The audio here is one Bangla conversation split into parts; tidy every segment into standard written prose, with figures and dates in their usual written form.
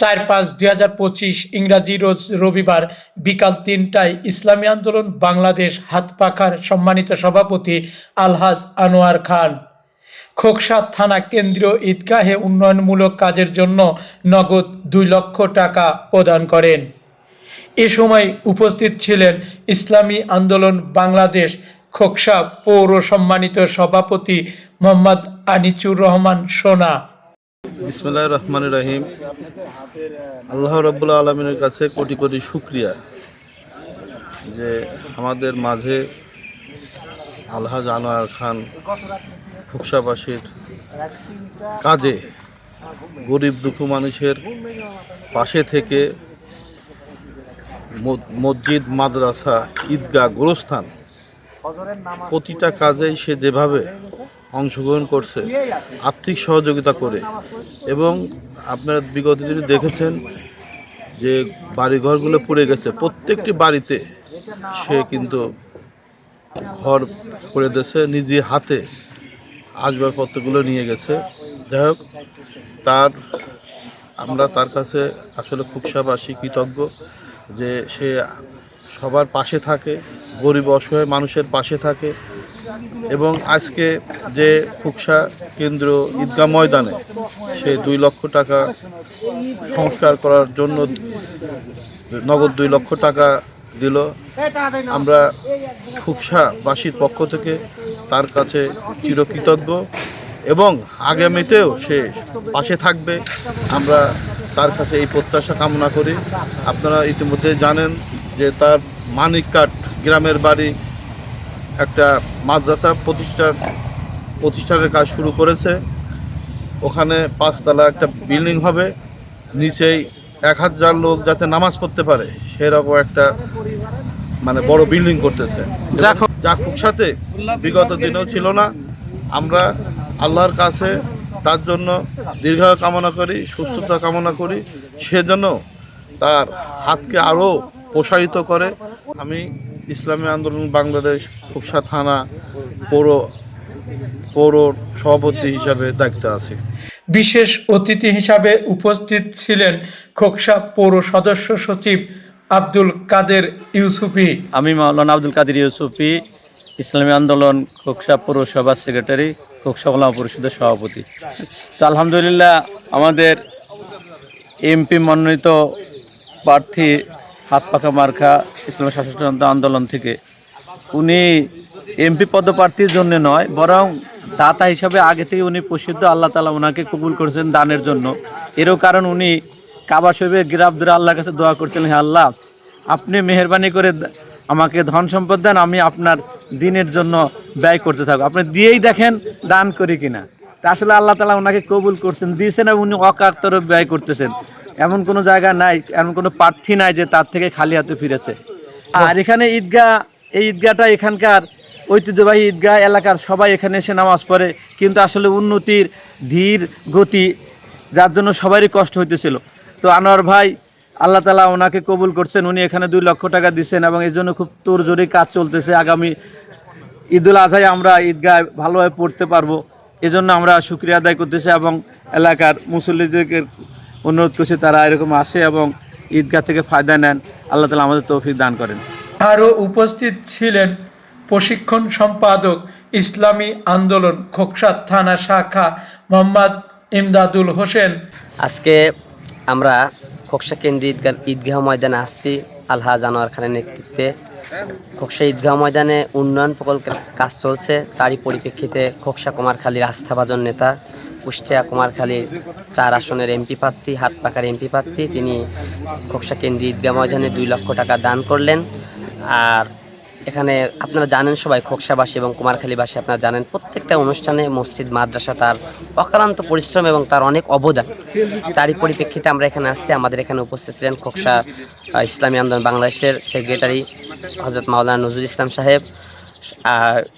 4/5/2025 ইংরাজি রোজ রবিবার বিকাল 3টায় ইসলামী আন্দোলন বাংলাদেশ হাতপাখার সম্মানিত সভাপতি আলহাজ আনোয়ার খান খোকসা থানা কেন্দ্রীয় ঈদগাহে উন্নয়নমূলক কাজের জন্য নগদ 2 লক্ষ টাকা প্রদান করেন। এ সময় উপস্থিত ছিলেন ইসলামী আন্দোলন বাংলাদেশ খোকসা পৌর সম্মানিত সভাপতি মোহাম্মদ আনিচুর রহমান সোনা। বিসমিল্লাহির রহমানির রহিম। আল্লাহ রাব্বুল আলামিনের কাছে কোটি কোটি শুকরিয়া যে আমাদের মাঝে আলহাজ আনোয়ার খান খোকসাবাসীর কাজে গরিব দুঃখী মানুষের পাশে থেকে মসজিদ, মাদ্রাসা, ঈদগাহ, গোরস্থান প্রতিটা কাজেই সে যেভাবে অংশগ্রহণ করছে, আর্থিক সহযোগিতা করে, এবং আপনারা বিগত দিনে দেখেছেন যে বাড়িঘরগুলো পুড়ে গেছে, প্রত্যেকটি বাড়িতে সে কিন্তু ঘর করে দিয়েছে, নিজে হাতে আসবাবপত্রগুলো নিয়ে গেছে। যাই হোক, আমরা তার কাছে আসলে খোকসাবাসী কৃতজ্ঞ যে সে সবার পাশে থাকে, গরিব অসহায় মানুষের পাশে থাকে। এবং আজকে যে খোকসা কেন্দ্র ঈদগাহ ময়দানে সে 2 লক্ষ টাকা সংস্কার করার জন্য নগদ 2 লক্ষ টাকা দিল। আমরা খোকসাবাসীর পক্ষ থেকে তার কাছে চিরকৃতজ্ঞ এবং আগামীতেও সে পাশে থাকবে, আমরা তার কাছে এই প্রত্যাশা কামনা করি। আপনারা ইতিমধ্যে জানেন যে তার মানিককাট গ্রামের বাড়ি একটা মাদ্রাসা প্রতিষ্ঠানের কাজ শুরু করেছে। ওখানে 5 তলা একটা বিল্ডিং হবে, নিচেই 1000 লোক যাতে নামাজ পড়তে পারে সেরকম একটা বড় বিল্ডিং করতেছে, যা খোকসাতে বিগত দিনেও ছিল না। আমরা আল্লাহর কাছে তার জন্য দীর্ঘায়ু কামনা করি, সুস্থতা কামনা করি, সেজন্য তার হাতকে আরও প্রসারিত করে। আমি ইসলামী আন্দোলন বাংলাদেশ খোকসা থানা পৌর সভাপতি হিসাবে দায়িত্বে আছি। বিশেষ অতিথি হিসাবে উপস্থিত ছিলেন খোকসা পৌর সদস্য সচিব আব্দুল কাদের ইউসুফি। আমি মাওলানা আব্দুল কাদের ইউসুফি, ইসলামী আন্দোলন খোকসা পৌরসভার সেক্রেটারি, খোকসা ওলামা পরিষদের সভাপতি। তো আলহামদুলিল্লাহ, আমাদের এমপি মনোনীত প্রার্থী হাতপাখা মার্কা ইসলামী শাসনতন্ত্র আন্দোলন থেকে উনি এমপি পদপ্রার্থীর জন্য নয়, বরং দাতা হিসাবে আগে থেকে উনি প্রসিদ্ধ। আল্লাহ তাআলা ওনাকে কবুল করেছেন দানের জন্য। এরও কারণ উনি কাবা শরীফে গিরাব ধরে আল্লাহর কাছে দোয়া করছিলেন, হে আল্লাহ, আপনি মেহেরবানি করে আমাকে ধন সম্পদ দেন, আমি আপনার দিনের জন্য ব্যয় করতে থাকবো, আপনি দিয়েই দেখেন দান করি কিনা। তা আসলে আল্লাহ তাআলা ওনাকে কবুল করছেন, দিয়েছেন, এবং উনি অকাতরে ব্যয় করতেছেন। এমন কোনো জায়গা নাই, এমন কোনো প্রার্থী নাই যে তার থেকে খালি হাতে ফিরেছে। আর এখানে ঈদগাহ, এই ঈদগাহটা এখানকার ঐতিহ্যবাহী ঈদগাহ, এলাকার সবাই এখানে এসে নামাজ পড়ে, কিন্তু আসলে উন্নতির ধীর গতি, যার জন্য সবারই কষ্ট হইতেছিল। তো আনোয়ার ভাই, আল্লাহ তাআলা ওনাকে কবুল করছেন, উনি এখানে 2 লক্ষ টাকা দিচ্ছেন, এবং এই জন্য খুব তোড়জোড়ি কাজ চলতেছে। আগামী ঈদুল আজহায় আমরা ঈদগাহ ভালোভাবে পড়তে পারবো, এজন্য আমরা শুকরিয়া আদায় করতেছি এবং এলাকার মুসল্লিদেরকে অনুরোধ করছি তারা এরকম আসে এবং ঈদগাহ থেকে ফায়দা নেন। আল্লাহ তাআলা আমাদের তৌফিক দান করেন। আরও উপস্থিত ছিলেন প্রশিক্ষণ সম্পাদক ইসলামী আন্দোলন খোকসা থানা শাখা মোহাম্মদ ইমদাদুল হোসেন। আজকে আমরা খোকসা কেন্দ্রীয় ঈদগাহ ময়দানে আসছি আলহাজ আনোয়ার খানের নেতৃত্বে। খোকসা ঈদগাহ ময়দানে উন্নয়ন প্রকল্পের কাজ চলছে, তারই পরিপ্রেক্ষিতে খোকসা কুমারখালীর আস্থাভাজন নেতা, কুষ্টিয়া কুমারখালীর 4 আসনের এমপি প্রার্থী, হাতপাখার এমপি প্রার্থী, তিনি খোকসা কেন্দ্রীয় ঈদগাহ ময়দানে 2 লক্ষ টাকা দান করলেন। আর এখানে আপনারা জানেন, সবাই খোকসাবাসী এবং কুমারখালীবাসী আপনারা জানেন, প্রত্যেকটা অনুষ্ঠানে মসজিদ, মাদ্রাসা তার অক্লান্ত পরিশ্রম এবং তার অনেক অবদান। তারই পরিপ্রেক্ষিতে আমরা এখানে আসছি। আমাদের এখানে উপস্থিত ছিলেন খোকসা ইসলামী আন্দোলন বাংলাদেশের সেক্রেটারি হযরত মাওলানা নজরুল ইসলাম সাহেব,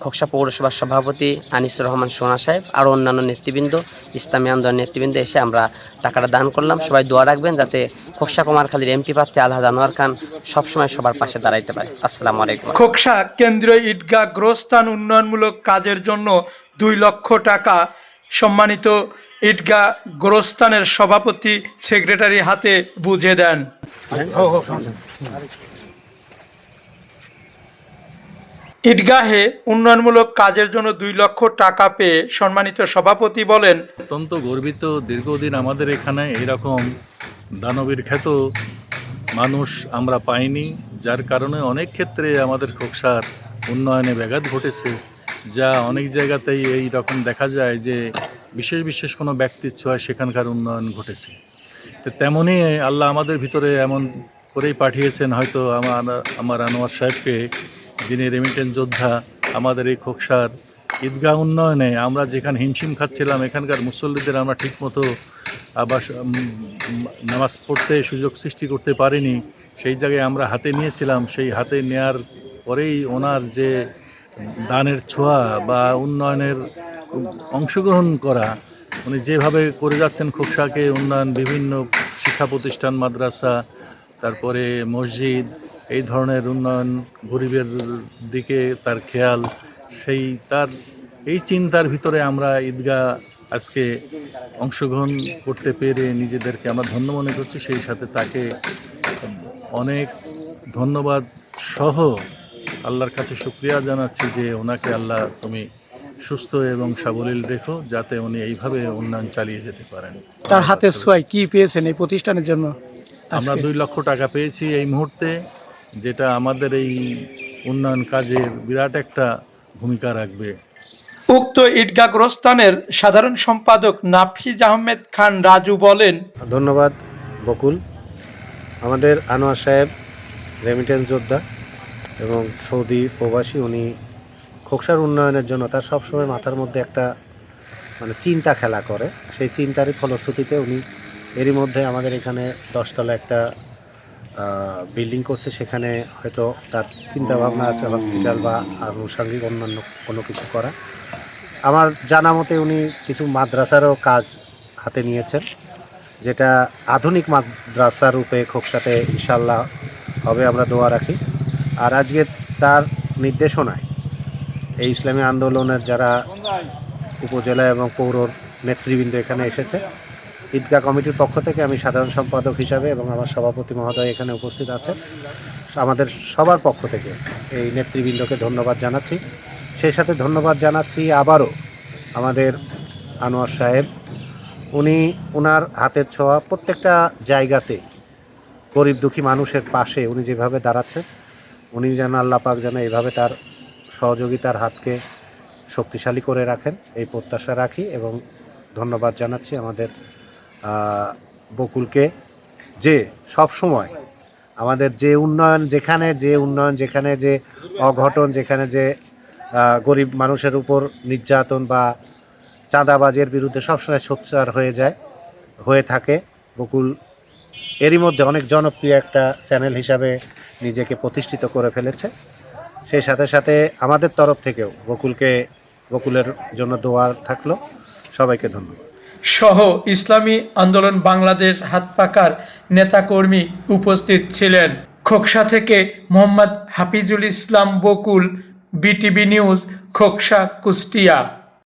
খোকসা পৌরসভার সভাপতি আনিসুর রহমান সোনা সাহেব, আরও অন্যান্য নেতৃবৃন্দ, ইসলামী আন্দোলন নেতৃবৃন্দ এসে আমরা টাকাটা দান করলাম। সবাই দোয়া রাখবেন যাতে খোকসা কুমারখালীর এমপি প্রার্থী আলহাজ আনোয়ার খান সবসময় সবার পাশে দাঁড়াইতে পারে। আসসালামু আলাইকুম। খোকসা কেন্দ্রীয় ঈদগাহ গোরস্থান উন্নয়নমূলক কাজের জন্য 2 লক্ষ টাকা সম্মানিত ঈদগাহ গোরস্থানের সভাপতি সেক্রেটারি হাতে বুঝে দেন। ঈদগাহে উন্নয়নমূলক কাজের জন্য 2 লক্ষ টাকা পেয়ে সম্মানিত সভাপতি বলেন, অত্যন্ত গর্বিত। দীর্ঘদিন আমাদের এখানে এরকম দানবীর খ্যাত মানুষ আমরা পাইনি, যার কারণে অনেক ক্ষেত্রে আমাদের খোকসার উন্নয়নে ব্যাঘাত ঘটেছে, যা অনেক জায়গাতেই এই রকম দেখা যায় যে বিশেষ বিশেষ কোনো ব্যক্তির ছোঁয়ায় সেখানকার উন্নয়ন ঘটেছে। তো তেমনই আল্লাহ আমাদের ভিতরে এমন করেই পাঠিয়েছেন, হয়তো আমার আনোয়ার সাহেবকে, যিনি রেমিটেন্স যোদ্ধা, আমাদের এই খোকসার ঈদগাহ উন্নয়নে আমরা যেখানে হিমশিম খাচ্ছিলাম, এখানকার মুসল্লিদের আমরা ঠিকমতো নামাজ পড়তে সুযোগ সৃষ্টি করতে পারিনি, সেই জায়গায় আমরা হাতে নিয়েছিলাম। সেই হাতে নেয়ার পরেই ওনার যে দানের ছোঁয়া বা উন্নয়নের অংশগ্রহণ করা, উনি যেভাবে করে যাচ্ছেন খোকসাকে উন্নয়ন, বিভিন্ন শিক্ষা প্রতিষ্ঠান, মাদ্রাসা, তারপরে মসজিদ, এই ধরনের উন্নয়ন, গরিবের দিকে তার খেয়াল, তার এই চিন্তার ভিতরে আমরা ঈদগাহ আজকে অংশগ্রহণ করতে পেরে নিজেদেরকে আমরা ধন্য মনে করছি। সেই সাথে তাকে অনেক ধন্যবাদ সহ আল্লাহর কাছে শুকরিয়া জানাচ্ছি যে ওনাকে আল্লাহ তুমি সুস্থ এবং সাবলীল রেখো, যাতে উনি এইভাবে উন্নয়ন চালিয়ে যেতে পারেন। তার হাতের ছোঁয়ায় কি পেয়েছেন এই প্রতিষ্ঠানের জন্য? আমরা 2 লক্ষ টাকা পেয়েছি এই মুহূর্তে, যেটা আমাদের এই উন্নয়ন কাজের বিরাট একটা ভূমিকা রাখবে। উক্ত ঈদগাহ গোরস্থানের সাধারণ সম্পাদক নাফিজ আহমেদ খান রাজু বলেন, ধন্যবাদ বকুল। আমাদের আনোয়ার সাহেব রেমিটেন্স যোদ্ধা এবং সৌদি প্রবাসী, উনি খোকসার উন্নয়নের জন্য তার সবসময় মাথার মধ্যে একটা চিন্তা খেলা করে। সেই চিন্তারই ফলশ্রুতিতে উনি এরই মধ্যে আমাদের এখানে 10 তলা একটা বিল্ডিং করছে। সেখানে হয়তো তার চিন্তাভাবনা আছে হসপিটাল বা আনুষঙ্গিক অন্যান্য কোনো কিছু করা। আমার জানা মতে উনি কিছু মাদ্রাসারও কাজ হাতে নিয়েছেন, যেটা আধুনিক মাদ্রাসা রূপে খোকসাতে ইনশাল্লাহ হবে, আমরা দোয়া রাখি। আর আজকে তার নির্দেশনায় এই ইসলামী আন্দোলনের যারা উপজেলা এবং পৌর নেতৃবৃন্দ এখানে এসেছে, ঈদগাহ কমিটির পক্ষ থেকে আমি সাধারণ সম্পাদক হিসাবে এবং আমার সভাপতি মহোদয় এখানে উপস্থিত আছেন, আমাদের সবার পক্ষ থেকে এই নেতৃবৃন্দকে ধন্যবাদ জানাচ্ছি। সেই সাথে ধন্যবাদ জানাচ্ছি আবারও আমাদের আনোয়ার সাহেব। উনি ওনার হাতের ছোঁয়া প্রত্যেকটা জায়গাতে গরিব দুঃখী মানুষের পাশে উনি যেভাবে দাঁড়াচ্ছেন, উনি যেন আল্লাহ পাক যেন এইভাবে তার সহযোগিতার হাতকে শক্তিশালী করে রাখেন, এই প্রত্যাশা রাখি। এবং ধন্যবাদ জানাচ্ছি আমাদের বকুলকে, যে সব সময় আমাদের যে উন্নয়ন যেখানে যে অঘটন, যেখানে যে গরিব মানুষের উপর নির্যাতন বা চাঁদাবাজের বিরুদ্ধে সবসময় সোচ্চার হয়ে থাকে। বকুল এরই মধ্যে অনেক জনপ্রিয় একটা চ্যানেল হিসাবে নিজেকে প্রতিষ্ঠিত করে ফেলেছে। সেই সাথে সাথে আমাদের তরফ থেকেও বকুলের জন্য দোয়া থাকলো। সবাইকে ধন্যবাদ। সহ ইসলামী আন্দোলন বাংলাদেশ হাতপাখার নেতাকর্মী উপস্থিত ছিলেন। খোকসা থেকে মোহাম্মদ হাফিজুল ইসলাম বকুল, বিটিভি নিউজ, খোকসা, কুষ্টিয়া।